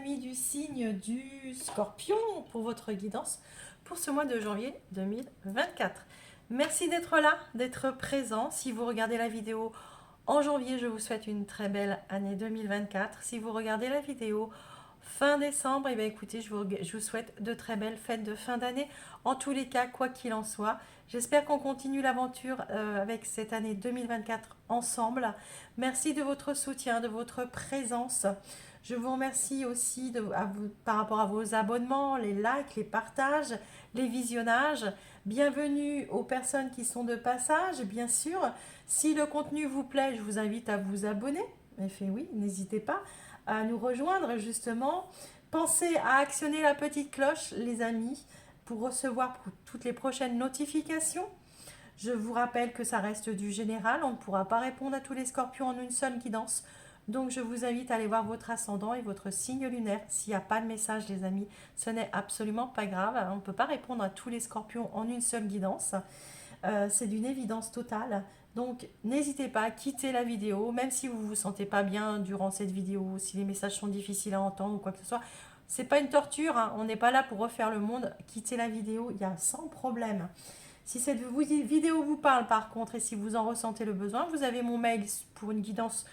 amis du signe du Scorpion pour votre guidance pour ce mois de janvier 2024. Merci d'être là, d'être présent. Si vous regardez la vidéo en janvier, je vous souhaite une très belle année 2024. Si vous regardez la vidéo fin décembre, écoutez, je vous souhaite de très belles fêtes de fin d'année. En tous les cas, quoi qu'il en soit, j'espère qu'on continue l'aventure avec cette année 2024 ensemble. Merci de votre soutien, de votre présence. Je vous remercie aussi par rapport à vos abonnements, les likes, les partages, les visionnages. Bienvenue aux personnes qui sont de passage, bien sûr. Si le contenu vous plaît, je vous invite à vous abonner. En effet, oui, n'hésitez pas à nous rejoindre justement. Pensez à actionner la petite cloche, les amis, pour recevoir toutes les prochaines notifications. Je vous rappelle que ça reste du général, on ne pourra pas répondre à tous les scorpions en une seule guidance. Donc je vous invite à aller voir votre ascendant et votre signe lunaire. S'il n'y a pas de message, les amis, ce n'est absolument pas grave. On ne peut pas répondre à tous les scorpions en une seule guidance. C'est d'une évidence totale. Donc n'hésitez pas à quitter la vidéo, même si vous ne vous sentez pas bien durant cette vidéo, si les messages sont difficiles à entendre ou quoi que ce soit. C'est pas une torture, hein. On n'est pas là pour refaire le monde. Quittez la vidéo, il y a sans problème. Si cette vidéo vous parle par contre et si vous en ressentez le besoin, vous avez mon mail pour une guidance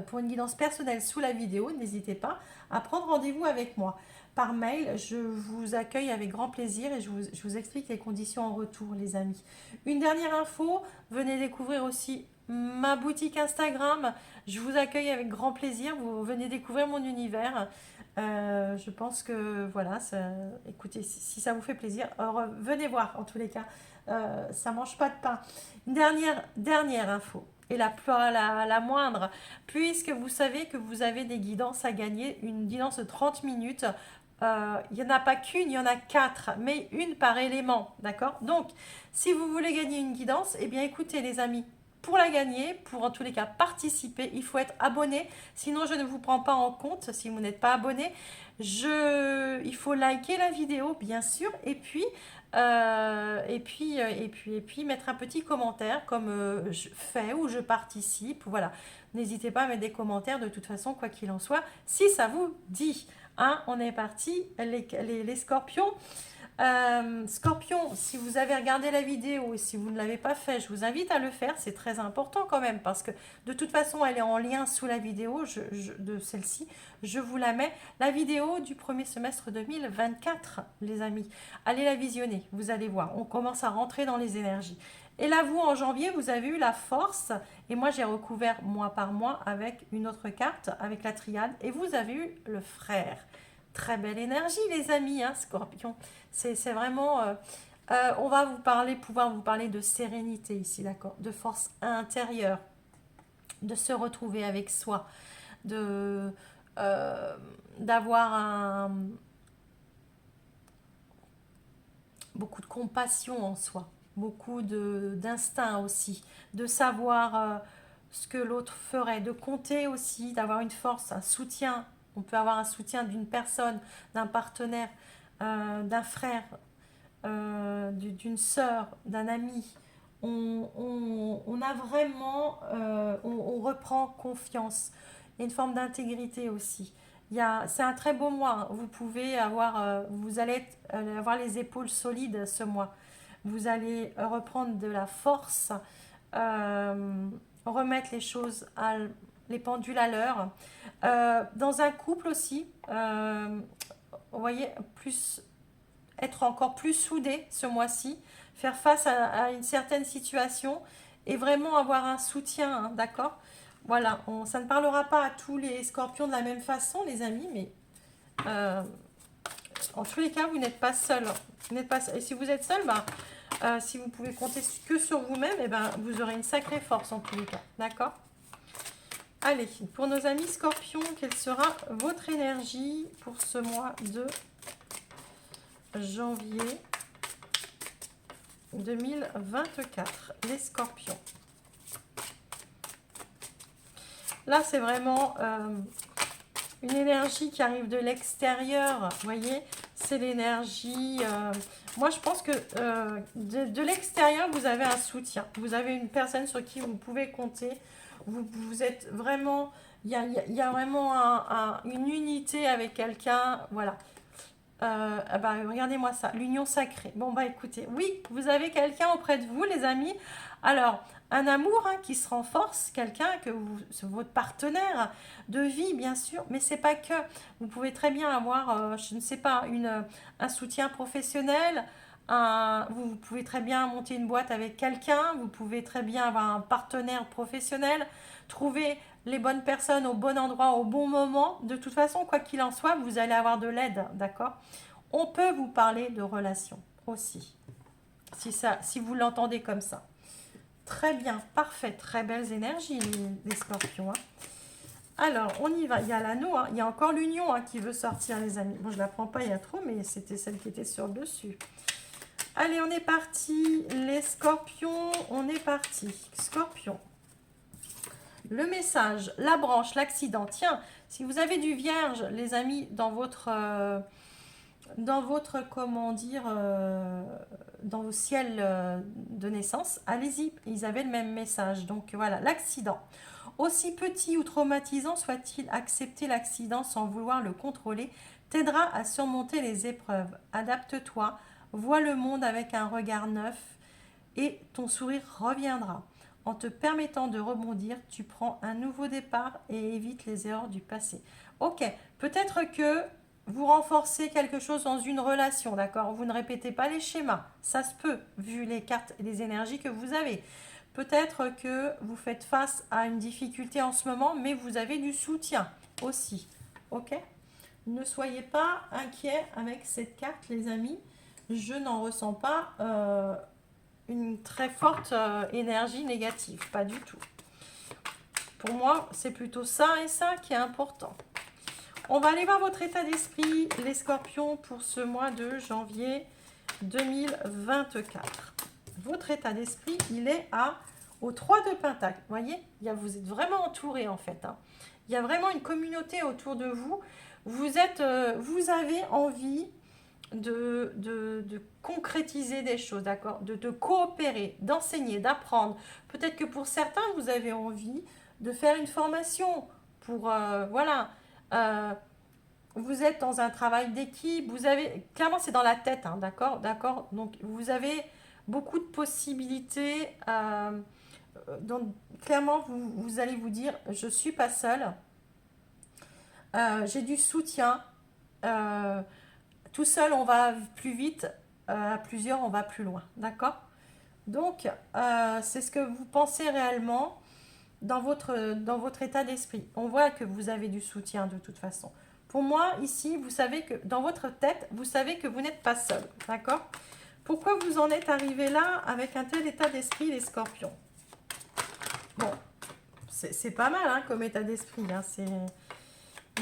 pour une guidance personnelle sous la vidéo. N'hésitez pas à prendre rendez-vous avec moi. Par mail, je vous accueille avec grand plaisir et je vous explique les conditions en retour, les amis. Une dernière info, venez découvrir aussi ma boutique Instagram. Je vous accueille avec grand plaisir. Vous venez découvrir mon univers. Je pense que voilà, écoutez, si ça vous fait plaisir, venez voir en tous les cas. Ça mange pas de pain. Une dernière info, et la moindre, puisque vous savez que vous avez des guidances à gagner, une guidance de 30 minutes. Il n'y en a pas qu'une, il y en a 4, mais une par élément, d'accord? Donc, si vous voulez gagner une guidance, eh bien écoutez les amis, pour la gagner, pour en tous les cas participer, il faut être abonné. Sinon, je ne vous prends pas en compte si vous n'êtes pas abonné. Il faut liker la vidéo, bien sûr, et puis mettre un petit commentaire comme je fais ou je participe. Voilà. N'hésitez pas à mettre des commentaires de toute façon, quoi qu'il en soit, si ça vous dit. Hein, on est parti, les scorpions. Scorpion, si vous avez regardé la vidéo et si vous ne l'avez pas fait, je vous invite à le faire. C'est très important quand même parce que de toute façon, elle est en lien sous la vidéo de celle-ci. Je vous la mets. La vidéo du premier semestre 2024, les amis. Allez la visionner, vous allez voir. On commence à rentrer dans les énergies. Et là, vous, en janvier, vous avez eu la force. Et moi, j'ai recouvert mois par mois avec une autre carte, avec la triade. Et vous avez eu le frère. Très belle énergie, les amis, hein, Scorpion. C'est vraiment... on va pouvoir vous parler de sérénité ici, d'accord? De force intérieure, de se retrouver avec soi, de d'avoir beaucoup de compassion en soi, beaucoup d'instinct aussi, de savoir ce que l'autre ferait, de compter aussi, d'avoir une force, un soutien. On peut avoir un soutien d'une personne, d'un partenaire, d'un frère, d'une sœur, d'un ami. On a vraiment, on reprend confiance. Il y a une forme d'intégrité aussi. C'est un très beau mois. Vous pouvez avoir, vous allez avoir les épaules solides ce mois. Vous allez reprendre de la force, remettre les choses, les pendules à l'heure. Dans un couple aussi, vous voyez, être encore plus soudé ce mois-ci, faire face à une certaine situation et vraiment avoir un soutien, hein, d'accord? Voilà, ça ne parlera pas à tous les scorpions de la même façon, les amis, mais en tous les cas, vous n'êtes pas seul. Vous n'êtes pas seul. Et si vous êtes seul, si vous pouvez compter que sur vous-même, vous aurez une sacrée force en tous les cas, d'accord? Allez, pour nos amis scorpions, quelle sera votre énergie pour ce mois de janvier 2024, les scorpions? Là, c'est vraiment une énergie qui arrive de l'extérieur, vous voyez, c'est l'énergie... moi, je pense que de l'extérieur, vous avez un soutien. Vous avez une personne sur qui vous pouvez compter. Vous êtes vraiment il y a vraiment une unité avec quelqu'un, voilà. Ah bah, regardez-moi ça, l'union sacrée. Bon, bah écoutez, oui, vous avez quelqu'un auprès de vous, les amis. Alors, un amour hein, qui se renforce, quelqu'un que vous, c'est votre partenaire de vie, bien sûr, mais c'est pas que. Vous pouvez très bien avoir, je ne sais pas, un soutien professionnel. Vous pouvez très bien monter une boîte avec quelqu'un. Vous pouvez très bien avoir un partenaire professionnel. Trouver les bonnes personnes au bon endroit, au bon moment. De toute façon, quoi qu'il en soit, vous allez avoir de l'aide, d'accord? On peut vous parler de relations aussi, si vous l'entendez comme ça. Très bien, parfait, très belles énergies, les scorpions, hein. Alors, on y va. Il y a l'anneau, hein. Il y a encore l'union hein, qui veut sortir, les amis. Bon, je ne la prends pas, il y a trop, mais c'était celle qui était sur le dessus. Allez, on est parti. Les scorpions, on est parti. Scorpion. Le message, la branche, l'accident. Tiens, si vous avez du vierge, les amis, dans votre comment dire, dans vos ciels de naissance, allez-y, ils avaient le même message. Donc voilà, l'accident. Aussi petit ou traumatisant soit-il, accepter l'accident sans vouloir le contrôler t'aidera à surmonter les épreuves. Adapte-toi, vois le monde avec un regard neuf et ton sourire reviendra. En te permettant de rebondir, tu prends un nouveau départ et évites les erreurs du passé. Ok, peut-être que vous renforcez quelque chose dans une relation, d'accord? Vous ne répétez pas les schémas, ça se peut, vu les cartes et les énergies que vous avez. Peut-être que vous faites face à une difficulté en ce moment, mais vous avez du soutien aussi, ok? Ne soyez pas inquiets avec cette carte, les amis. Je n'en ressens pas une très forte énergie négative, pas du tout. Pour moi, c'est plutôt ça et ça qui est important. On va aller voir votre état d'esprit, les scorpions, pour ce mois de janvier 2024. Votre état d'esprit, il est au 3 de Pentacle. Vous voyez, vous êtes vraiment entouré en fait, hein. Il y a vraiment une communauté autour de vous. Vous avez envie de concrétiser des choses, d'accord, de coopérer, d'enseigner, d'apprendre. Peut-être que pour certains, vous avez envie de faire une formation pour, voilà, euh, vous êtes dans un travail d'équipe, vous avez, clairement c'est dans la tête, hein, d'accord, d'accord, donc vous avez beaucoup de possibilités, donc clairement vous allez vous dire, je ne suis pas seule, j'ai du soutien, euh, tout seul, on va plus vite. À plusieurs, on va plus loin. D'accord? Donc, c'est ce que vous pensez réellement dans votre état d'esprit. On voit que vous avez du soutien de toute façon. Pour moi, ici, vous savez que dans votre tête, vous savez que vous n'êtes pas seul. D'accord? Pourquoi vous en êtes arrivé là avec un tel état d'esprit, les scorpions? Bon, c'est pas mal hein, comme état d'esprit. Hein,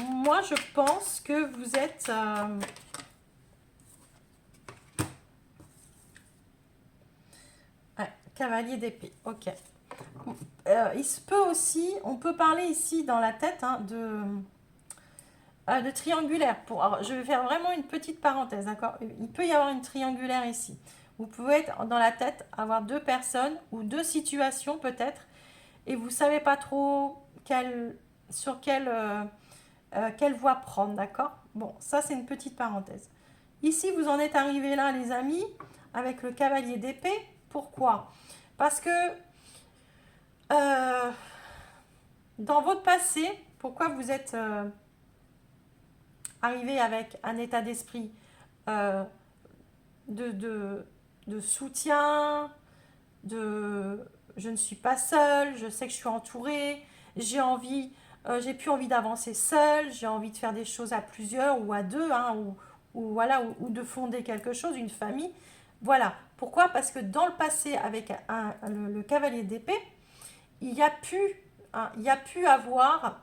moi, je pense que vous êtes... Cavalier d'épée, ok. Il se peut aussi, on peut parler ici dans la tête hein, de triangulaire. Alors, je vais faire vraiment une petite parenthèse, d'accord? Il peut y avoir une triangulaire ici. Vous pouvez être dans la tête, avoir deux personnes ou deux situations peut-être, et vous ne savez pas trop sur quelle voie prendre, d'accord? Bon, ça c'est une petite parenthèse. Ici, vous en êtes arrivé là, les amis, avec le cavalier d'épée. Pourquoi? Parce que dans votre passé, pourquoi vous êtes arrivé avec un état d'esprit euh, de, de, de soutien, de je ne suis pas seule, je sais que je suis entourée, j'ai plus envie d'avancer seule, j'ai envie de faire des choses à plusieurs ou à deux, hein, voilà, ou de fonder quelque chose, une famille. Voilà. Pourquoi? Parce que dans le passé, avec le cavalier d'épée, il y a pu, hein, il y a pu avoir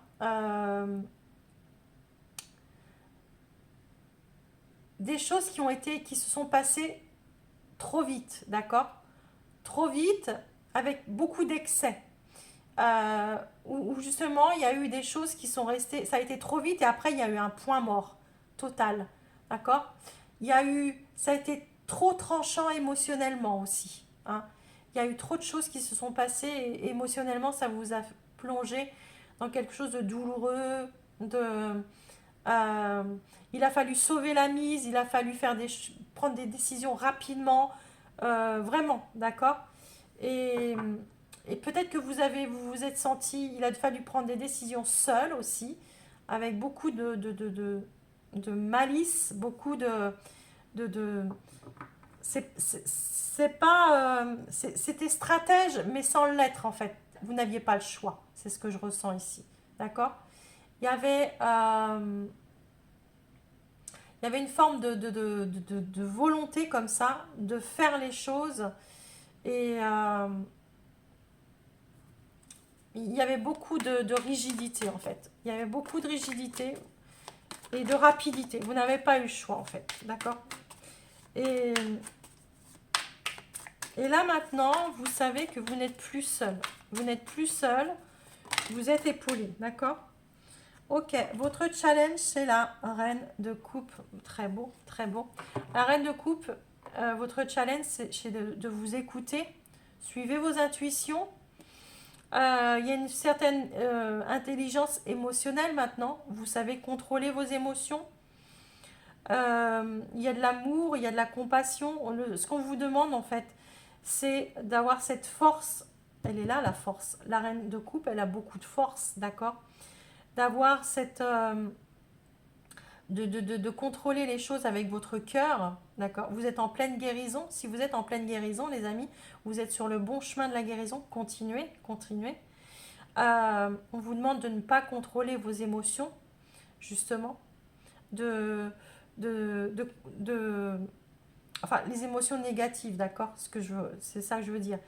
des choses qui se sont passées trop vite, d'accord? Trop vite, avec beaucoup d'excès. Où justement, il y a eu des choses qui sont restées, ça a été trop vite et après, il y a eu un point mort total, d'accord? Ça a été trop tranchant émotionnellement aussi, hein. Il y a eu trop de choses qui se sont passées et émotionnellement, ça vous a plongé dans quelque chose de douloureux, il a fallu sauver la mise, il a fallu prendre des décisions rapidement, vraiment, d'accord? Et, et peut-être que vous vous êtes senti, il a fallu prendre des décisions seul aussi, avec beaucoup de malice, beaucoup de c'est pas, c'était stratège, mais sans l'être en fait. Vous n'aviez pas le choix. C'est ce que je ressens ici. D'accord? Il y avait, il y avait une forme de volonté comme ça, de faire les choses. Et il y avait beaucoup de rigidité en fait. Il y avait beaucoup de rigidité et de rapidité. Vous n'avez pas eu le choix en fait. D'accord? Et, et là maintenant, vous savez que vous n'êtes plus seul. Vous n'êtes plus seul. Vous êtes épaulé. D'accord? Ok, votre challenge, c'est la reine de coupe. Très beau, très beau. La reine de coupe, votre challenge, c'est de vous écouter. Suivez vos intuitions. Il y a une certaine intelligence émotionnelle maintenant. Vous savez contrôler vos émotions. Il y a de l'amour, il y a de la compassion. Ce qu'on vous demande, en fait, c'est d'avoir cette force. Elle est là, la force. La reine de coupe, elle a beaucoup de force, d'accord? D'avoir cette... de contrôler les choses avec votre cœur, d'accord? Vous êtes en pleine guérison. Si vous êtes en pleine guérison, les amis, vous êtes sur le bon chemin de la guérison. Continuez, continuez. On vous demande de ne pas contrôler vos émotions, justement. Enfin, les émotions négatives, d'accord? C'est ça que je veux dire.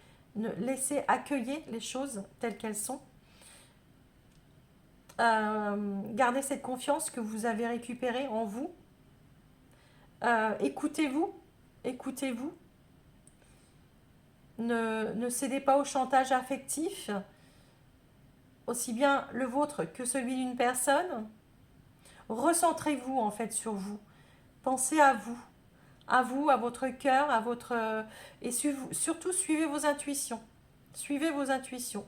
Laissez accueillir les choses telles qu'elles sont. Gardez cette confiance que vous avez récupérée en vous. Écoutez-vous. Écoutez-vous. Ne cédez pas au chantage affectif, aussi bien le vôtre que celui d'une personne. Recentrez-vous en fait sur vous. Pensez à vous, à votre cœur, à votre et surtout suivez vos intuitions. Suivez vos intuitions.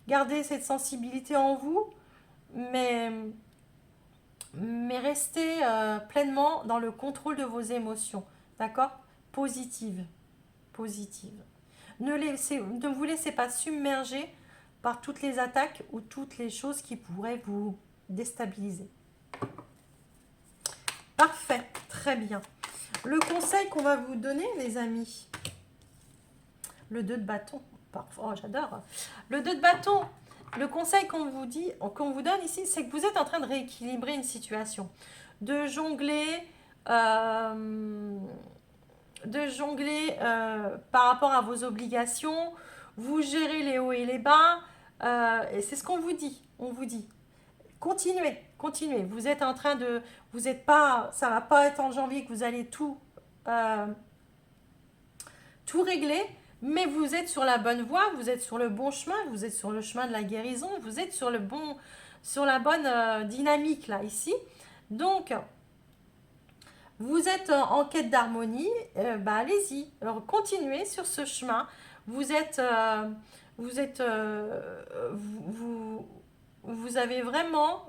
Gardez cette sensibilité en vous, mais restez pleinement dans le contrôle de vos émotions. D'accord? Positive. Positive. Ne vous laissez pas submerger par toutes les attaques ou toutes les choses qui pourraient vous déstabiliser. Parfait, très bien. Le conseil qu'on va vous donner, les amis, le 2 de bâton. Oh, j'adore. Le 2 de bâton, le conseil qu'on vous donne ici, c'est que vous êtes en train de rééquilibrer une situation, de jongler, par rapport à vos obligations. Vous gérez les hauts et les bas. Et c'est ce qu'on vous dit. On vous dit. Continuez, continuez. Vous êtes en train de... Vous n'êtes pas... Ça ne va pas être en janvier que vous allez tout régler, mais vous êtes sur la bonne voie, vous êtes sur le bon chemin, vous êtes sur le chemin de la guérison, vous êtes sur la bonne dynamique là, ici. Donc, vous êtes en quête d'harmonie, allez-y, continuez sur ce chemin. Vous avez vraiment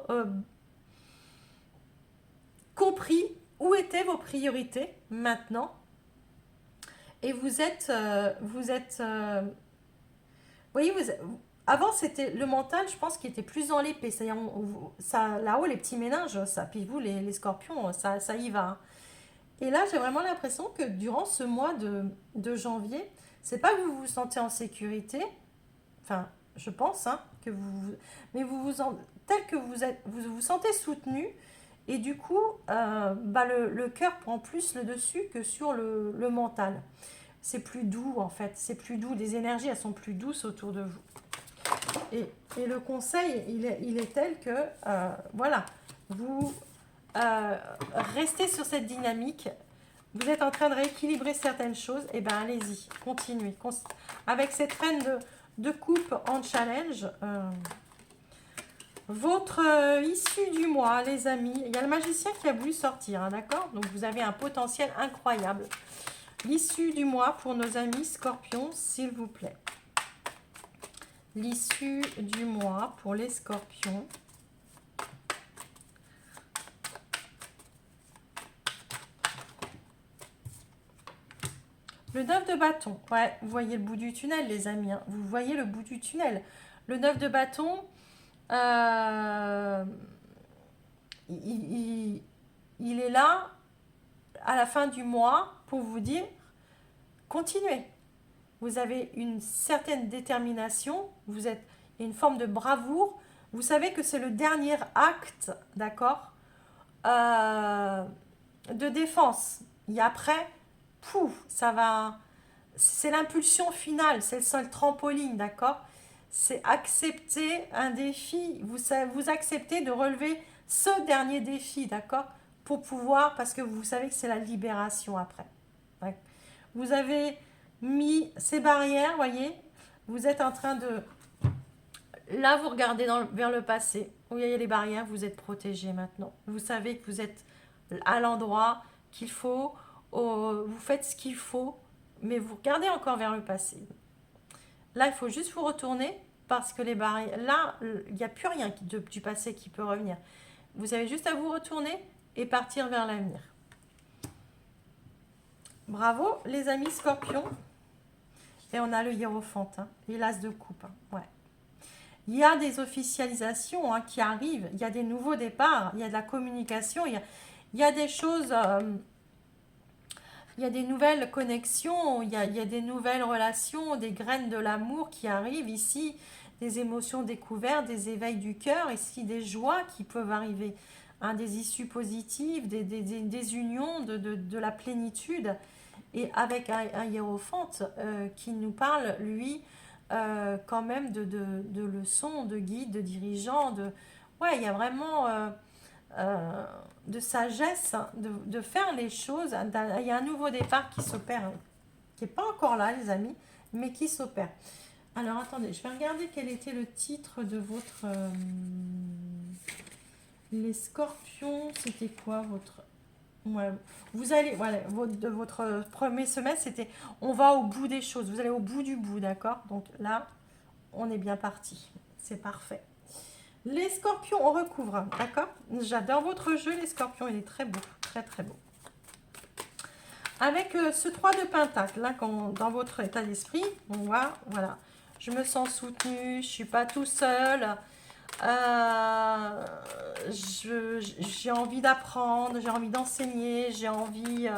compris où étaient vos priorités maintenant. Et vous êtes, voyez, avant c'était le mental, je pense, qui était plus dans l'épée. C'est-à-dire, là-haut, les petits méninges, ça, puis vous, les scorpions, ça y va. Et là, j'ai vraiment l'impression que durant ce mois de janvier, c'est pas que vous vous sentez en sécurité, enfin, je pense, hein, mais tel que vous vous sentez soutenu, et du coup, le cœur prend plus le dessus que sur le mental. C'est plus doux en fait, c'est plus doux, les énergies elles sont plus douces autour de vous. Et le conseil, il est tel que, voilà, vous restez sur cette dynamique, vous êtes en train de rééquilibrer certaines choses, et bien allez-y, continuez. Avec cette reine de coupe en challenge, votre issue du mois, les amis, il y a le magicien qui a voulu sortir, hein, d'accord? Donc vous avez un potentiel incroyable. L'issue du mois pour nos amis scorpions, s'il vous plaît. l'issue du mois pour les scorpions. Le 9 de bâton, ouais, vous voyez le bout du tunnel, les amis, hein. Vous voyez le bout du tunnel. Le 9 de bâton, euh, il est là à la fin du mois pour vous dire, continuez. Vous avez une certaine détermination, vous êtes une forme de bravoure. Vous savez que c'est le dernier acte, d'accord, de défense. Et après, pouf, ça va. C'est l'impulsion finale, c'est le seul trampoline, d'accord? C'est accepter un défi. Vous acceptez de relever ce dernier défi, d'accord? Pour pouvoir, parce que vous savez que c'est la libération après. Ouais. Vous avez mis ces barrières, voyez? Vous êtes en train de... Là, vous regardez vers le passé. Vous voyez les barrières, vous êtes protégé maintenant. Vous savez que vous êtes à l'endroit qu'il faut. Vous faites ce qu'il faut, mais vous regardez encore vers le passé. Là, il faut juste vous retourner parce que les barrières... Là, il n'y a plus rien du passé qui peut revenir. Vous avez juste à vous retourner et partir vers l'avenir. Bravo, les amis scorpions. Et on a le hiérophante, hein, et l'as de coupe. Hein, ouais. Il y a des officialisations, hein, qui arrivent. Il y a des nouveaux départs. Il y a de la communication. Il y a des choses... il y a des nouvelles connexions, il y a des nouvelles relations, des graines de l'amour qui arrivent ici, des émotions découvertes, des éveils du cœur, ici des joies qui peuvent arriver, hein, des issues positives, des unions, de la plénitude. Et avec un hiérophante qui nous parle, lui, quand même de leçons, de guides, de dirigeants. Ouais, il y a vraiment... de sagesse, de faire les choses. Il y a un nouveau départ qui s'opère, qui n'est pas encore là, les amis, mais qui s'opère. Alors, attendez, je vais regarder quel était le titre de votre... les scorpions, c'était quoi votre... Ouais. Vous allez, voilà, votre premier semestre, c'était on va au bout des choses, vous allez au bout du bout, d'accord? Donc là, on est bien parti, c'est parfait. Les scorpions, on recouvre, d'accord? J'adore votre jeu, les scorpions, il est très beau, très très beau. Avec ce 3 de pentacle, là, dans votre état d'esprit, on voit, voilà, je me sens soutenue, je ne suis pas tout seul, j'ai envie d'apprendre, j'ai envie d'enseigner, j'ai envie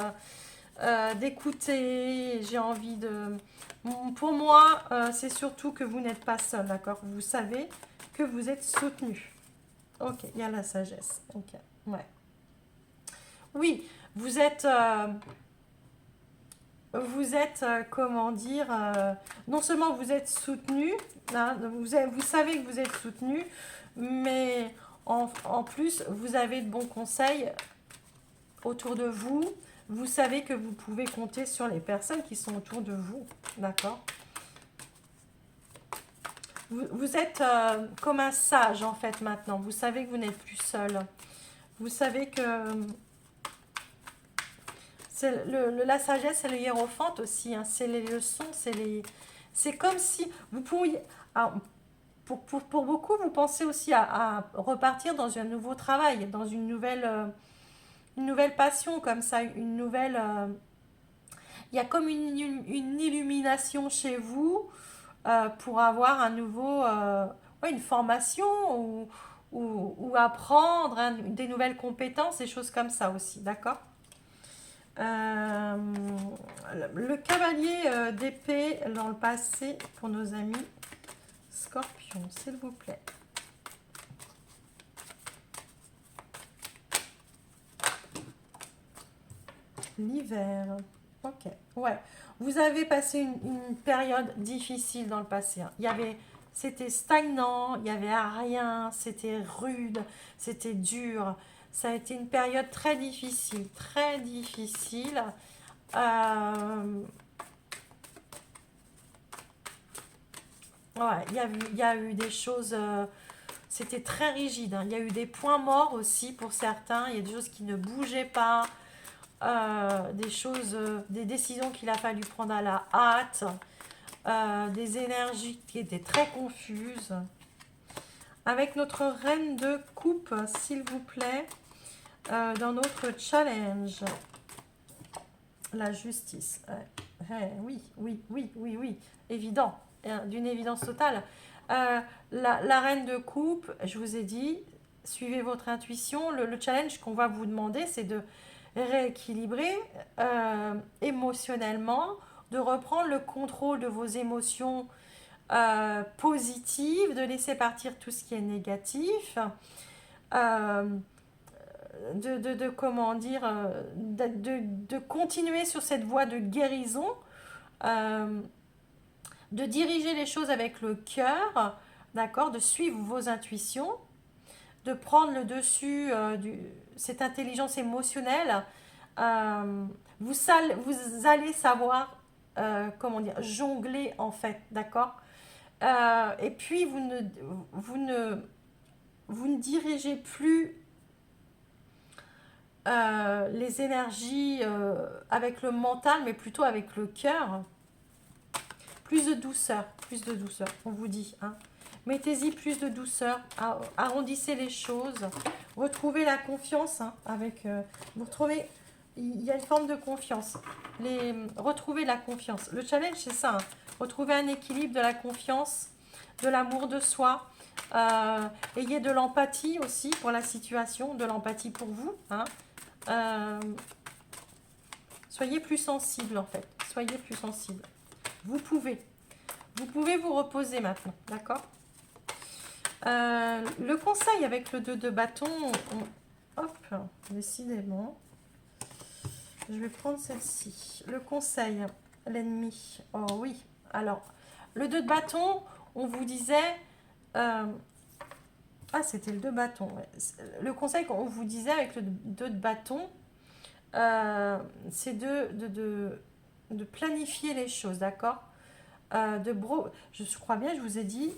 d'écouter, j'ai envie de... Pour moi, c'est surtout que vous n'êtes pas seul, d'accord? Vous savez que vous êtes soutenu. Ok, il y a la sagesse. Ok, ouais. Oui, vous êtes, comment dire, non seulement vous êtes soutenu, hein, vous savez que vous êtes soutenu, mais en plus, vous avez de bons conseils autour de vous. Vous savez que vous pouvez compter sur les personnes qui sont autour de vous, d'accord? Vous êtes comme un sage, en fait, maintenant. Vous savez que vous n'êtes plus seul. Vous savez que la sagesse, c'est le hiérophante aussi. Hein. C'est les leçons, c'est comme si vous pourriez... Alors, pour beaucoup, vous pensez aussi à repartir dans un nouveau travail, dans une nouvelle passion, comme ça, une nouvelle... il y a comme une illumination chez vous pour avoir un nouveau, ouais, une formation ou apprendre, hein, des nouvelles compétences, des choses comme ça aussi, d'accord? Le cavalier d'épée dans le passé pour nos amis scorpions, s'il vous plaît. L'hiver. Ok, ouais. Vous avez passé une période difficile dans le passé. Hein. C'était stagnant, il n'y avait rien, c'était rude, c'était dur. Ça a été une période très difficile, très difficile. Ouais, il y a eu des choses, c'était très rigide. Hein. Il y a eu des points morts aussi pour certains. Il y a des choses qui ne bougeaient pas, des choses, des décisions qu'il a fallu prendre à la hâte. des énergies qui étaient très confuses. Avec notre reine de coupe, s'il vous plaît, dans notre challenge. La justice. Oui, oui, oui, oui, oui. Évident. D'une évidence totale. La reine de coupe, je vous ai dit, suivez votre intuition. Le challenge qu'on va vous demander, c'est de rééquilibrer émotionnellement, de reprendre le contrôle de vos émotions positives, de laisser partir tout ce qui est négatif. Comment dire, de continuer sur cette voie de guérison, de diriger les choses avec le cœur, d'accord, de suivre vos intuitions, de prendre le dessus cette intelligence émotionnelle. Vous allez savoir, comment dire, jongler en fait, d'accord. Et puis vous ne dirigez plus les énergies avec le mental, mais plutôt avec le cœur. Plus de douceur, on vous dit. Hein. Mettez-y plus de douceur, arrondissez les choses, retrouvez la confiance. Hein, vous retrouvez, il y a une forme de confiance. Retrouvez la confiance. Le challenge, c'est ça. Hein, retrouver un équilibre de la confiance, de l'amour de soi. Ayez de l'empathie aussi pour la situation, de l'empathie pour vous. Hein. Soyez plus sensible en fait. Soyez plus sensible. Vous pouvez vous reposer maintenant. D'accord. Le conseil avec le 2 de bâton. Hop, décidément. Je vais prendre celle-ci. Le conseil, l'ennemi. Oh oui. Alors, le 2 de bâton, on vous disait... c'était le 2 de bâton. Ouais. Le conseil qu'on vous disait avec le 2 de bâton, c'est de planifier les choses, d'accord. Je crois bien, je vous ai dit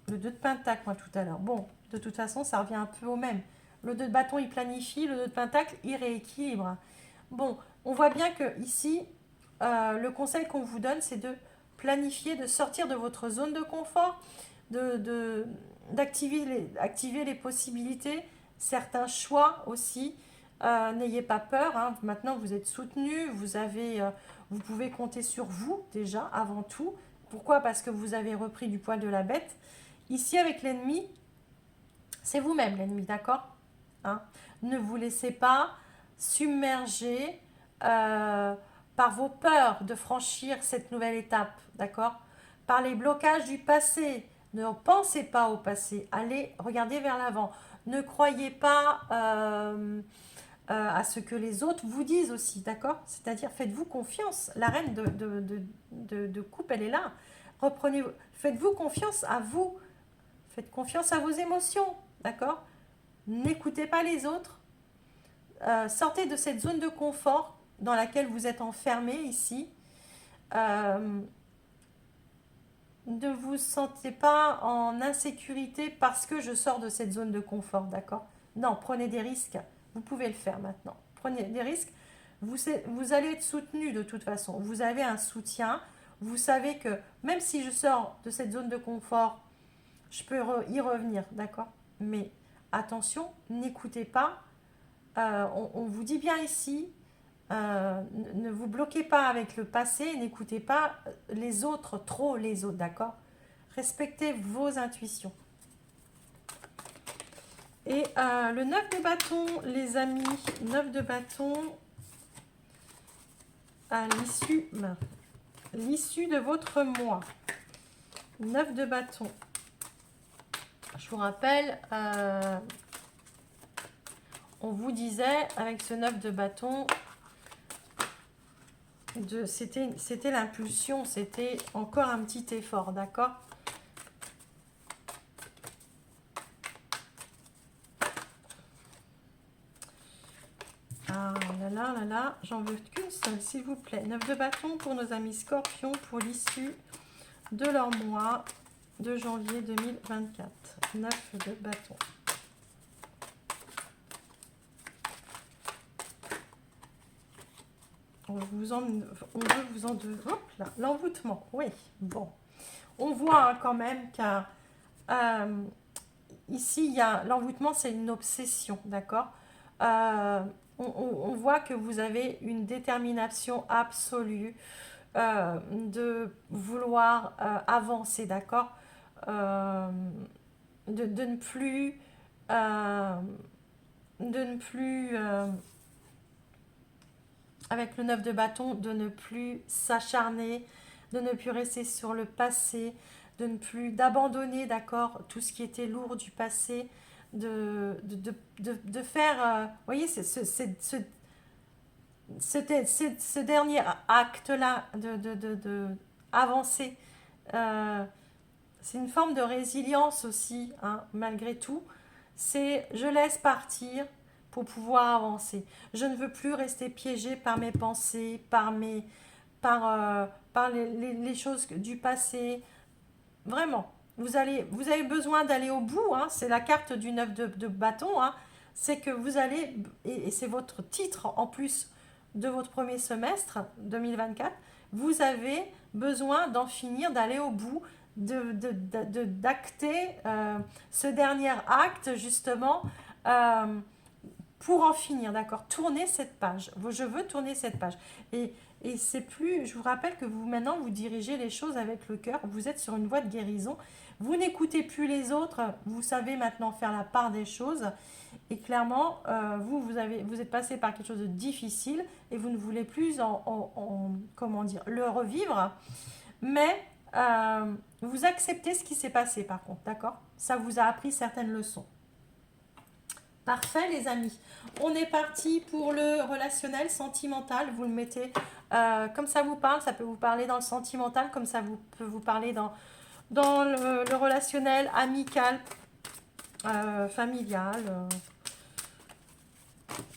le 2 de pentacle, moi, tout à l'heure. Bon, de toute façon, ça revient un peu au même. Le 2 de bâton, il planifie, le 2 de pentacle, il rééquilibre. Bon, on voit bien que ici, le conseil qu'on vous donne, c'est de planifier, de sortir de votre zone de confort, activer les possibilités, certains choix aussi. N'ayez pas peur, hein. Maintenant vous êtes soutenu, vous pouvez compter sur vous déjà avant tout. Pourquoi? Parce que vous avez repris du poil de la bête. Ici avec l'ennemi, c'est vous-même l'ennemi, d'accord, hein. Ne vous laissez pas submerger par vos peurs de franchir cette nouvelle étape, d'accord, par les blocages du passé. Ne pensez pas au passé, allez regarder vers l'avant. Ne croyez pas à ce que les autres vous disent aussi, d'accord. C'est-à-dire, faites-vous confiance. La reine de coupe, elle est là. Faites-vous confiance à vous. Faites confiance à vos émotions, d'accord. N'écoutez pas les autres. Sortez de cette zone de confort dans laquelle vous êtes enfermé ici. Ne vous sentez pas en insécurité parce que je sors de cette zone de confort, d'accord. Non, prenez des risques. Vous pouvez le faire maintenant. Prenez des risques. Vous allez être soutenu de toute façon. Vous avez un soutien. Vous savez que même si je sors de cette zone de confort, je peux y revenir, d'accord. Mais attention, n'écoutez pas. On vous dit bien ici, ne vous bloquez pas avec le passé, n'écoutez pas les autres, trop les autres, d'accord. Respectez vos intuitions. Et le 9 de bâton, les amis, 9 de bâton, à l'issue de votre mois. 9 de bâton. Je vous rappelle, on vous disait avec ce 9 de bâton, c'était l'impulsion, c'était encore un petit effort, d'accord. Ah là là, j'en veux qu'une seule, s'il vous plaît. 9 de bâton pour nos amis scorpions pour l'issue de leur mois de janvier 2024. 9 de bâton. on veut vous en... Hop là, l'envoûtement, oui, bon. On voit hein, quand même qu'un... ici, il y a l'envoûtement, c'est une obsession, d'accord. On voit que vous avez une détermination absolue de vouloir avancer, d'accord. Euh, de ne plus... euh, de ne plus... avec le 9 de bâton, de ne plus s'acharner, de ne plus rester sur le passé, de ne plus d'abandonner, d'accord, tout ce qui était lourd du passé, de faire, vous voyez, ce dernier acte-là, de avancer. Euh, c'est une forme de résilience aussi, hein, malgré tout. C'est je laisse partir pour pouvoir avancer. Je ne veux plus rester piégée par mes pensées, par les choses du passé. Vraiment, vous avez besoin d'aller au bout. Hein, c'est la carte du 9 de bâton. Hein, c'est que vous allez, et c'est votre titre en plus de votre premier semestre 2024, vous avez besoin d'en finir, d'aller au bout, d'acter ce dernier acte justement pour en finir, d'accord. Tournez cette page. Je veux tourner cette page. Et c'est plus, je vous rappelle que vous maintenant vous dirigez les choses avec le cœur. Vous êtes sur une voie de guérison. Vous n'écoutez plus les autres. Vous savez maintenant faire la part des choses. Et clairement, vous êtes passé par quelque chose de difficile et vous ne voulez plus comment dire, le revivre. Mais vous acceptez ce qui s'est passé par contre, d'accord. Ça vous a appris certaines leçons. Parfait les amis. On est parti pour le relationnel sentimental. Vous le mettez comme ça vous parle. Ça peut vous parler dans le sentimental, comme ça peut vous parler dans le relationnel amical, familial,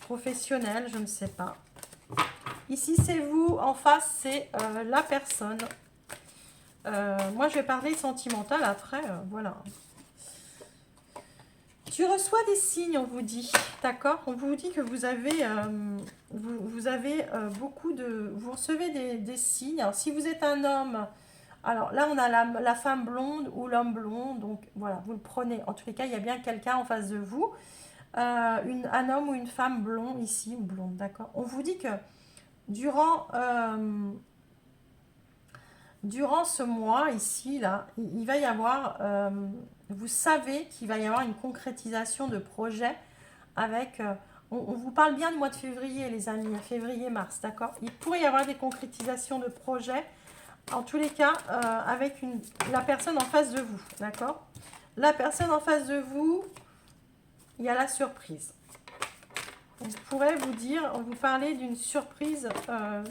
professionnel, je ne sais pas. Ici c'est vous, en face c'est la personne. Moi je vais parler sentimental après, voilà. Tu reçois des signes, on vous dit, d'accord. On vous dit que vous avez, vous avez beaucoup de... Vous recevez des signes. Alors, si vous êtes un homme, alors là, on a la femme blonde ou l'homme blond. Donc, voilà, vous le prenez. En tous les cas, il y a bien quelqu'un en face de vous. Un homme ou une femme blond ici, ou blonde, d'accord. On vous dit que durant... durant ce mois ici, là, il va y avoir, vous savez qu'il va y avoir une concrétisation de projet avec, on vous parle bien du mois de février les amis, février-mars, d'accord. Il pourrait y avoir des concrétisations de projets, en tous les cas, avec la personne en face de vous, d'accord. La personne en face de vous, il y a la surprise. On pourrait vous dire, on vous parler d'une surprise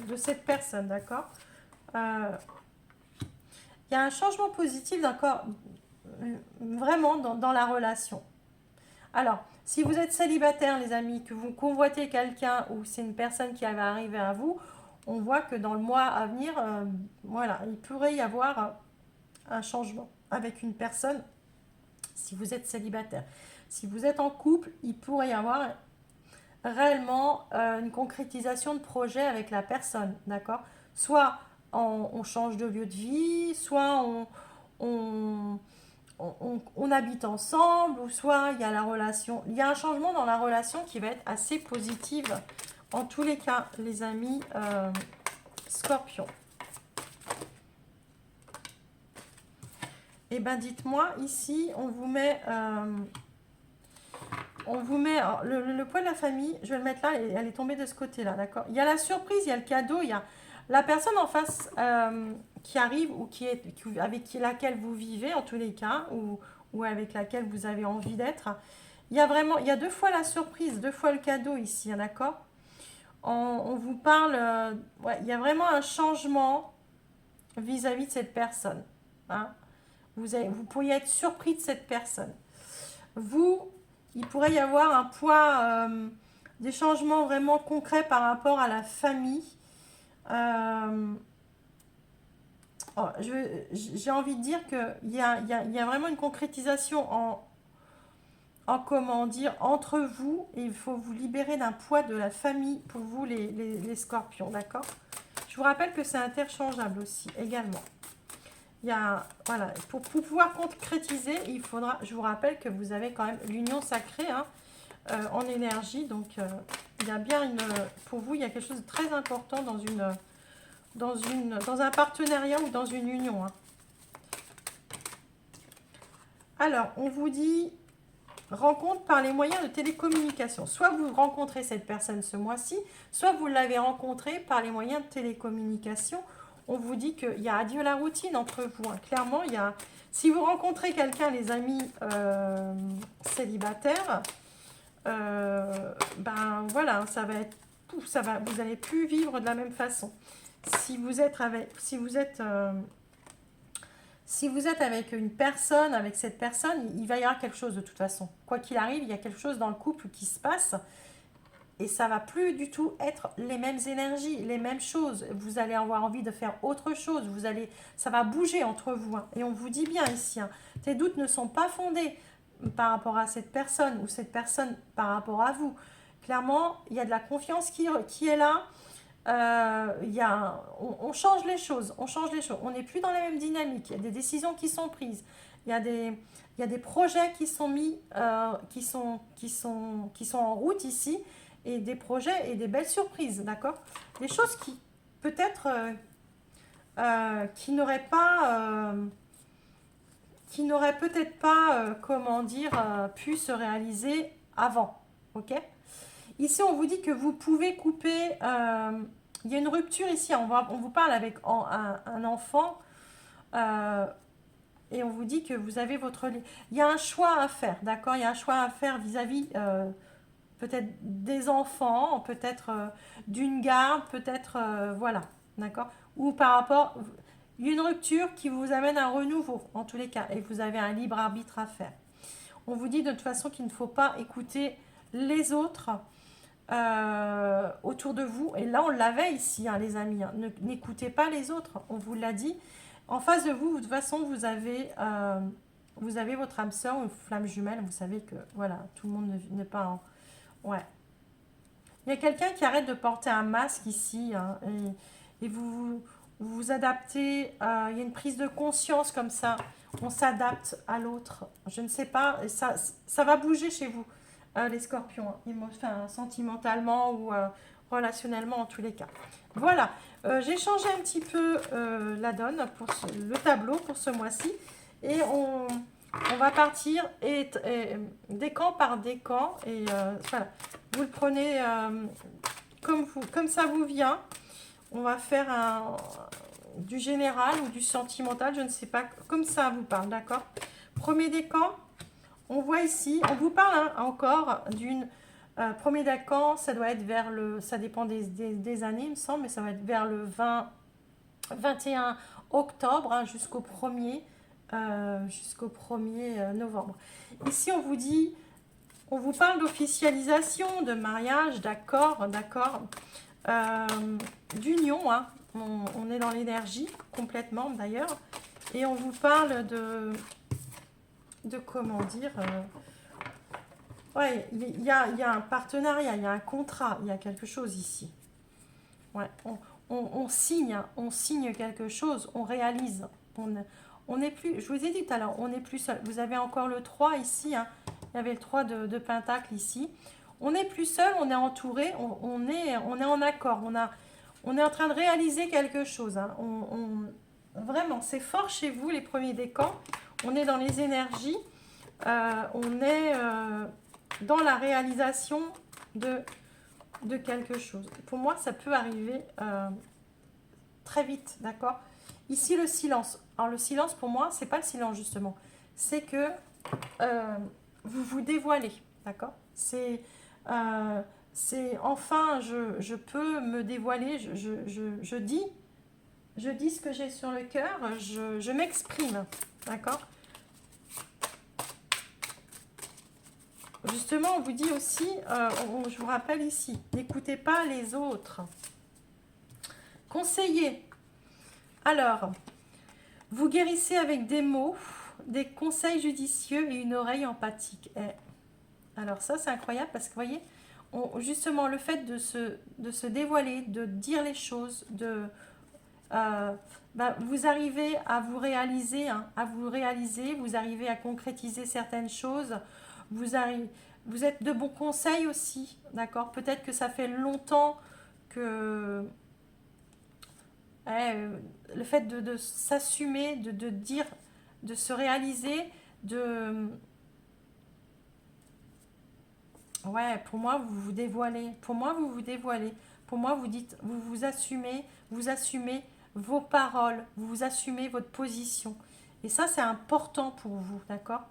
de cette personne, d'accord. Il y a un changement positif, d'accord, vraiment dans la relation. Alors, si vous êtes célibataire, les amis, que vous convoitez quelqu'un ou c'est une personne qui va arriver à vous, on voit que dans le mois à venir, voilà, il pourrait y avoir un changement avec une personne si vous êtes célibataire. Si vous êtes en couple, il pourrait y avoir réellement une concrétisation de projet avec la personne, d'accord. Soit on change de lieu de vie, soit on habite ensemble, ou soit il y a la relation. Il y a un changement dans la relation qui va être assez positive. En tous les cas, les amis Scorpion. Et bien, dites-moi, ici, on vous met... le poids de la famille, je vais le mettre là, elle est tombée de ce côté-là, d'accord. Il y a la surprise, il y a le cadeau, il y a la personne en face qui arrive ou avec laquelle vous vivez en tous les cas, ou avec laquelle vous avez envie d'être. Il y a deux fois la surprise, deux fois le cadeau ici, hein, d'accord. On vous parle, ouais, il y a vraiment un changement vis-à-vis de cette personne. Hein. Vous pourriez être surpris de cette personne. Il pourrait y avoir un poids, des changements vraiment concrets par rapport à la famille. J'ai envie de dire qu'il y a vraiment une concrétisation comment dire, entre vous, et il faut vous libérer d'un poids de la famille pour vous les scorpions, d'accord? Je vous rappelle que c'est interchangeable aussi, également. Il y a, voilà, pour pouvoir concrétiser, il faudra, je vous rappelle que vous avez quand même l'union sacrée hein, en énergie, donc il y a bien une, pour vous, il y a quelque chose de très important dans un partenariat ou dans une union. Hein. Alors, on vous dit rencontre par les moyens de télécommunication. Soit vous rencontrez cette personne ce mois-ci, soit vous l'avez rencontrée par les moyens de télécommunication. On vous dit qu'il y a adieu la routine entre vous. Hein. Clairement, il y a... Si vous rencontrez quelqu'un, les amis célibataires, ben voilà, ça va être... Ça va, vous n'allez plus vivre de la même façon. Si vous êtes avec une personne, avec cette personne, il va y avoir quelque chose de toute façon. Quoi qu'il arrive, il y a quelque chose dans le couple qui se passe et ça va plus du tout être les mêmes énergies, les mêmes choses. Vous allez avoir envie de faire autre chose. Ça va bouger entre vous. Hein. Et on vous dit bien ici, hein, tes doutes ne sont pas fondés par rapport à cette personne ou cette personne par rapport à vous. Clairement, il y a de la confiance qui est là. On change les choses, on n'est plus dans la même dynamique, il y a des décisions qui sont prises, il y a des projets qui sont mis, qui sont en route ici, et des projets et des belles surprises, d'accord? Des choses qui, peut-être, qui n'auraient peut-être pas, comment dire, pu se réaliser avant, ok? Ici, on vous dit que vous pouvez couper... il y a une rupture ici. On vous parle avec un enfant. Et on vous dit que vous avez votre... Il y a un choix à faire, d'accord? Il y a un choix à faire vis-à-vis peut-être des enfants, peut-être d'une garde, peut-être... voilà, d'accord? Ou par rapport... Il y a une rupture qui vous amène à un renouveau, en tous les cas. Et vous avez un libre arbitre à faire. On vous dit de toute façon qu'il ne faut pas écouter les autres autour de vous. Et là, on l'avait ici, hein, les amis. Hein. N'écoutez pas les autres, on vous l'a dit. En face de vous, de toute façon, vous avez votre âme sœur ou flamme jumelle. Vous savez que, voilà, tout le monde n'est pas en... Ouais. Il y a quelqu'un qui arrête de porter un masque ici. Hein, et vous adaptez. Il y a une prise de conscience comme ça. On s'adapte à l'autre. Je ne sais pas. Et ça va bouger chez vous. Les scorpions, enfin, sentimentalement ou relationnellement en tous les cas. Voilà, j'ai changé un petit peu la donne pour le tableau pour ce mois-ci et on va partir décan par décan et voilà, vous le prenez comme ça vous vient. On va faire du général ou du sentimental, je ne sais pas, comme ça vous parle, d'accord? Premier décan. On voit ici, on vous parle hein, encore d'une premier décan, ça doit être vers ça dépend des années il me semble, mais ça va être vers le 21 octobre hein, jusqu'au 1er novembre. Ici on vous parle d'officialisation, de mariage, d'accord, d'union, hein. On est dans l'énergie complètement d'ailleurs, et on vous parle de comment dire, ouais, il y a un partenariat, il y a un contrat, il y a quelque chose ici. Ouais, on signe quelque chose, on réalise. On n'est plus, je vous ai dit tout à l'heure, on n'est plus seul. Vous avez encore le 3 ici, hein. Il y avait le 3 de Pentacle ici. On n'est plus seul, on est entouré, on est en accord, on est en train de réaliser quelque chose. Hein. Vraiment, c'est fort chez vous, les premiers décans. On est dans les énergies. On est dans la réalisation de quelque chose. Pour moi, ça peut arriver très vite, d'accord? Ici, le silence. Alors, le silence, pour moi, c'est pas le silence, justement. C'est que vous vous dévoilez, d'accord? C'est enfin, je peux me dévoiler, je dis ce que j'ai sur le cœur, je m'exprime, d'accord? Justement, on vous dit aussi, je vous rappelle ici, n'écoutez pas les autres. Conseillez. Alors, vous guérissez avec des mots, des conseils judicieux et une oreille empathique. Alors ça, c'est incroyable parce que, vous voyez, justement, le fait de se dévoiler, de dire les choses, vous arrivez à vous réaliser, hein, vous arrivez à concrétiser certaines choses, vous êtes de bons conseils aussi, d'accord? Peut-être que ça fait longtemps que le fait de s'assumer, de dire, de se réaliser, de... Ouais, pour moi, vous vous dévoilez. Pour moi, vous vous dévoilez. Pour moi, vous dites, vous assumez vos paroles, vous assumez votre position. Et ça, c'est important pour vous, d'accord?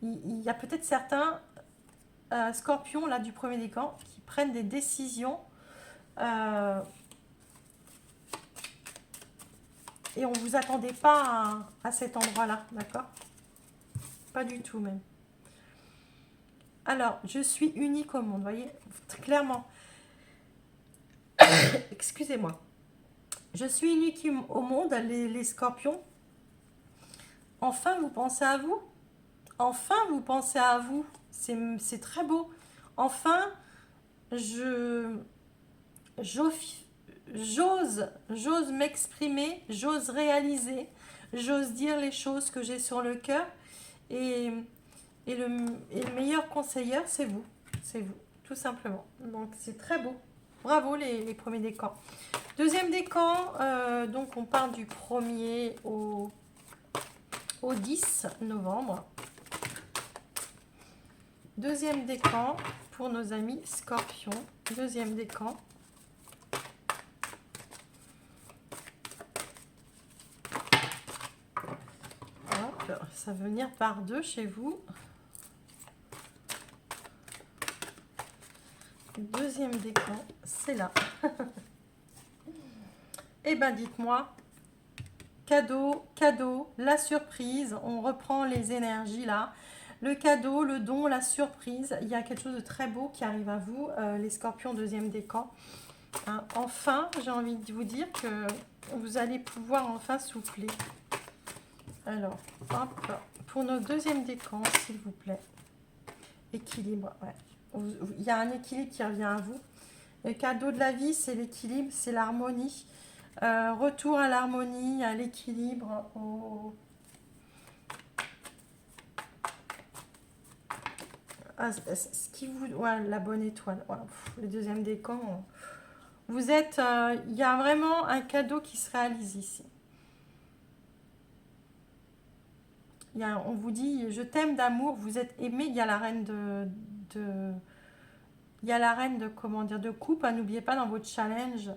Il y a peut-être certains scorpions, là, du premier décan, qui prennent des décisions euh, et on ne vous attendait pas à cet endroit-là, d'accord? Pas du tout, même. Alors, je suis unique au monde, vous voyez, clairement. Excusez-moi. Je suis unique au monde, les scorpions. Enfin, vous pensez à vous. Enfin, vous pensez à vous. C'est très beau. Enfin, je j'ose m'exprimer, j'ose réaliser, j'ose dire les choses que j'ai sur le cœur. Et, et le meilleur conseiller, c'est vous. C'est vous, tout simplement. Donc, c'est très beau. Bravo les premiers décans. Deuxième décan, donc on part du 1er au 10 novembre. Deuxième décan pour nos amis scorpions. Deuxième décan. Hop, ça va venir par deux chez vous. Deuxième décan, c'est là. Eh ben dites-moi, cadeau, la surprise, on reprend les énergies là. Le cadeau, le don, la surprise, il y a quelque chose de très beau qui arrive à vous, les scorpions deuxième décan. Hein, enfin, j'ai envie de vous dire que vous allez pouvoir enfin souffler. Alors, hop, pour nos deuxième décan, s'il vous plaît. Équilibre, ouais. Il y a un équilibre qui revient à vous. Le cadeau de la vie, c'est l'équilibre, c'est l'harmonie. Retour à l'harmonie, à l'équilibre, ce qui vous... Ouais, la bonne étoile. Ouais, le deuxième décan. Vous êtes... Il y a vraiment un cadeau qui se réalise ici. On vous dit, je t'aime d'amour, vous êtes aimé. Il y a la reine il y a la reine de coupe. Hein, n'oubliez pas dans votre challenge...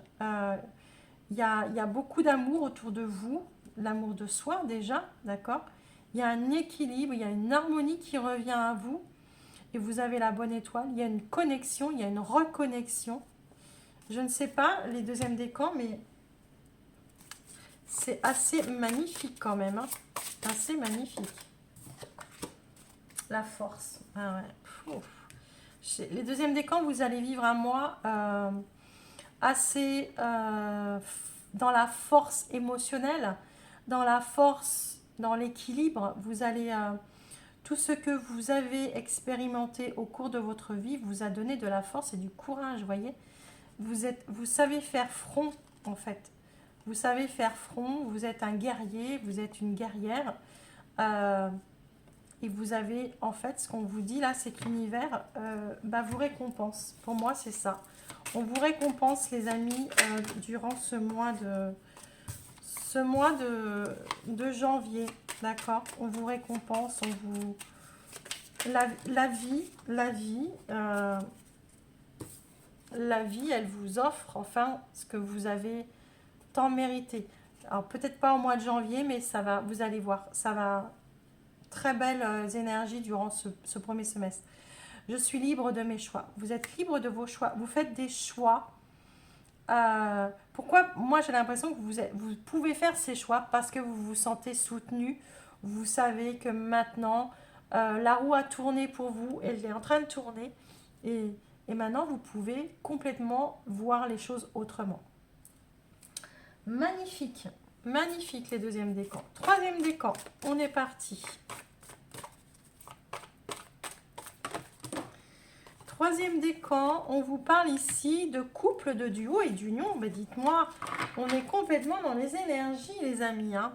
il y a beaucoup d'amour autour de vous, l'amour de soi déjà, d'accord? Il y a un équilibre, il y a une harmonie qui revient à vous et vous avez la bonne étoile. Il y a une connexion, il y a une reconnexion. Je ne sais pas les deuxièmes décans, mais c'est assez magnifique quand même. Hein? Assez magnifique. La force. Ah ouais. Les deuxièmes décans, vous allez vivre un mois... assez dans la force émotionnelle, dans la force, dans l'équilibre. Vous allez tout ce que vous avez expérimenté au cours de votre vie vous a donné de la force et du courage, voyez. Vous savez faire front en fait. Vous savez faire front, vous êtes un guerrier, vous êtes une guerrière. Et vous avez en fait ce qu'on vous dit là, c'est que l'univers vous récompense. Pour moi, c'est ça. On vous récompense, les amis, durant ce mois de janvier, d'accord? On vous récompense, la vie, elle vous offre enfin ce que vous avez tant mérité. Alors peut-être pas au mois de janvier, mais ça va, vous allez voir, ça va, très belles énergies durant ce premier semestre. Je suis libre de mes choix. Vous êtes libre de vos choix. Vous faites des choix. Pourquoi? Moi, j'ai l'impression que vous pouvez faire ces choix parce que vous vous sentez soutenu. Vous savez que maintenant, la roue a tourné pour vous. Elle est en train de tourner. Et maintenant, vous pouvez complètement voir les choses autrement. Magnifique. Magnifique, les deuxièmes décans. Troisième décan. On est parti. troisième décan, on vous parle ici de couple, de duo et d'union. Ben dites-moi, on est complètement dans les énergies, les amis. Hein.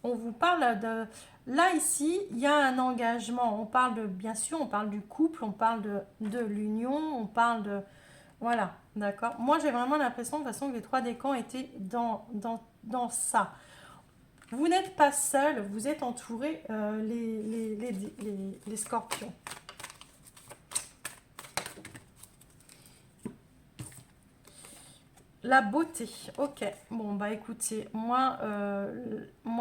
On vous parle de... Là, ici, il y a un engagement. On parle de, bien sûr, on parle du couple, on parle de l'union, on parle de... Voilà, d'accord. Moi, j'ai vraiment l'impression de toute façon que les trois décans étaient dans ça. Vous n'êtes pas seul, vous êtes entouré, les scorpions. La beauté, ok. Bon, bah écoutez, moi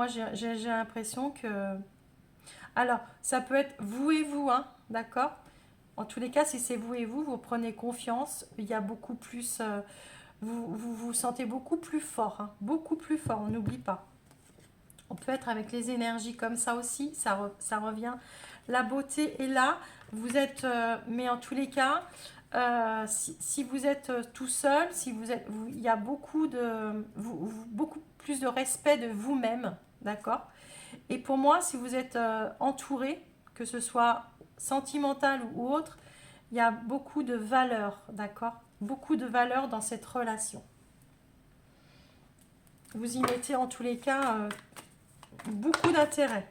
j'ai l'impression que... Alors, ça peut être vous et vous, hein, d'accord? En tous les cas, si c'est vous et vous prenez confiance. Il y a beaucoup plus... vous sentez beaucoup plus fort, hein, beaucoup plus fort, on n'oublie pas. On peut être avec les énergies comme ça aussi, ça revient. La beauté est là, vous êtes... mais en tous les cas... si vous êtes tout seul, si il y a beaucoup plus de respect de vous-même, d'accord? Et pour moi, si vous êtes entouré, que ce soit sentimental ou autre, il y a beaucoup de valeur, d'accord? Beaucoup de valeur dans cette relation. Vous y mettez en tous les cas beaucoup d'intérêt.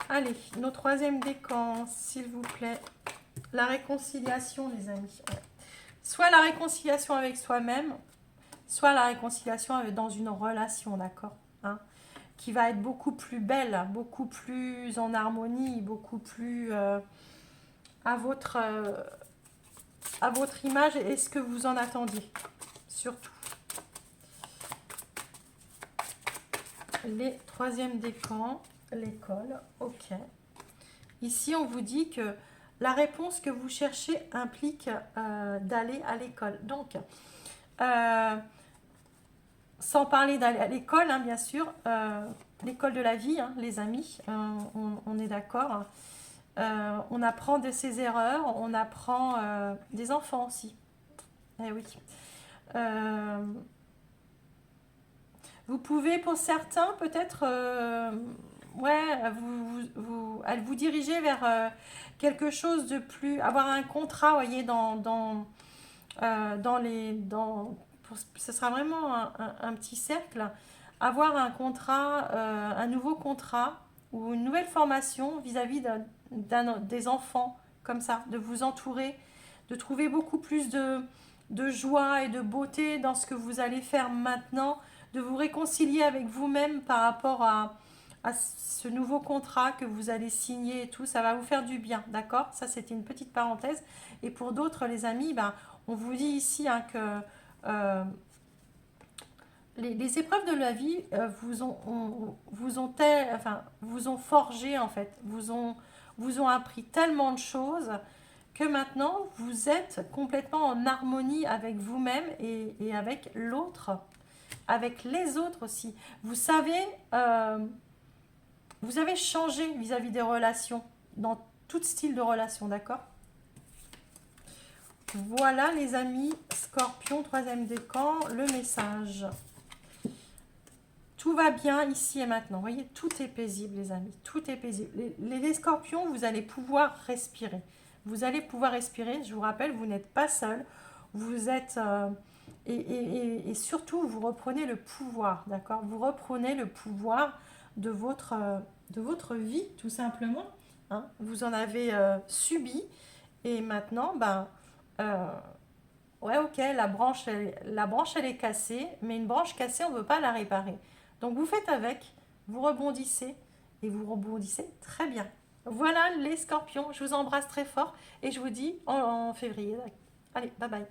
Allez, nos troisième décan, s'il vous plaît. La réconciliation, les amis. Ouais. Soit la réconciliation avec soi-même, soit la réconciliation dans une relation, d'accord, hein, qui va être beaucoup plus belle, beaucoup plus en harmonie, beaucoup plus à votre image et ce que vous en attendiez, surtout. Les troisièmes décans, l'école, ok. Ici, on vous dit que la réponse que vous cherchez implique d'aller à l'école. Donc, sans parler d'aller à l'école, hein, bien sûr, l'école de la vie, hein, les amis, on est d'accord. On apprend de ses erreurs, on apprend des enfants aussi. Eh oui. Vous pouvez, pour certains, peut-être... ouais, elle vous diriger vers quelque chose de plus, avoir un contrat, vous voyez, ce sera vraiment un petit cercle, avoir un contrat, un nouveau contrat ou une nouvelle formation vis-à-vis des enfants, comme ça, de vous entourer, de trouver beaucoup plus de joie et de beauté dans ce que vous allez faire maintenant, de vous réconcilier avec vous-même par rapport à ce nouveau contrat que vous allez signer et tout, ça va vous faire du bien, d'accord? Ça, c'était une petite parenthèse. Et pour d'autres, les amis, ben, on vous dit ici hein, que les épreuves de la vie vous ont forgé, en fait, vous ont appris tellement de choses que maintenant, vous êtes complètement en harmonie avec vous-même et avec l'autre, avec les autres aussi. Vous savez... vous avez changé vis-à-vis des relations, dans tout style de relation, d'accord? Voilà les amis, Scorpion, troisième décan, le message. Tout va bien ici et maintenant. Vous voyez, tout est paisible les amis, tout est paisible. Les scorpions, vous allez pouvoir respirer. Vous allez pouvoir respirer, je vous rappelle, vous n'êtes pas seul. Vous êtes... et surtout, vous reprenez le pouvoir, d'accord? Vous reprenez le pouvoir de votre vie, tout simplement. Hein. Vous en avez subi. Et maintenant, ben, ouais, ok, la branche, elle est cassée. Mais une branche cassée, on ne veut pas la réparer. Donc, vous faites avec, vous rebondissez. Et vous rebondissez très bien. Voilà les scorpions. Je vous embrasse très fort. Et je vous dis en février. Allez, bye bye.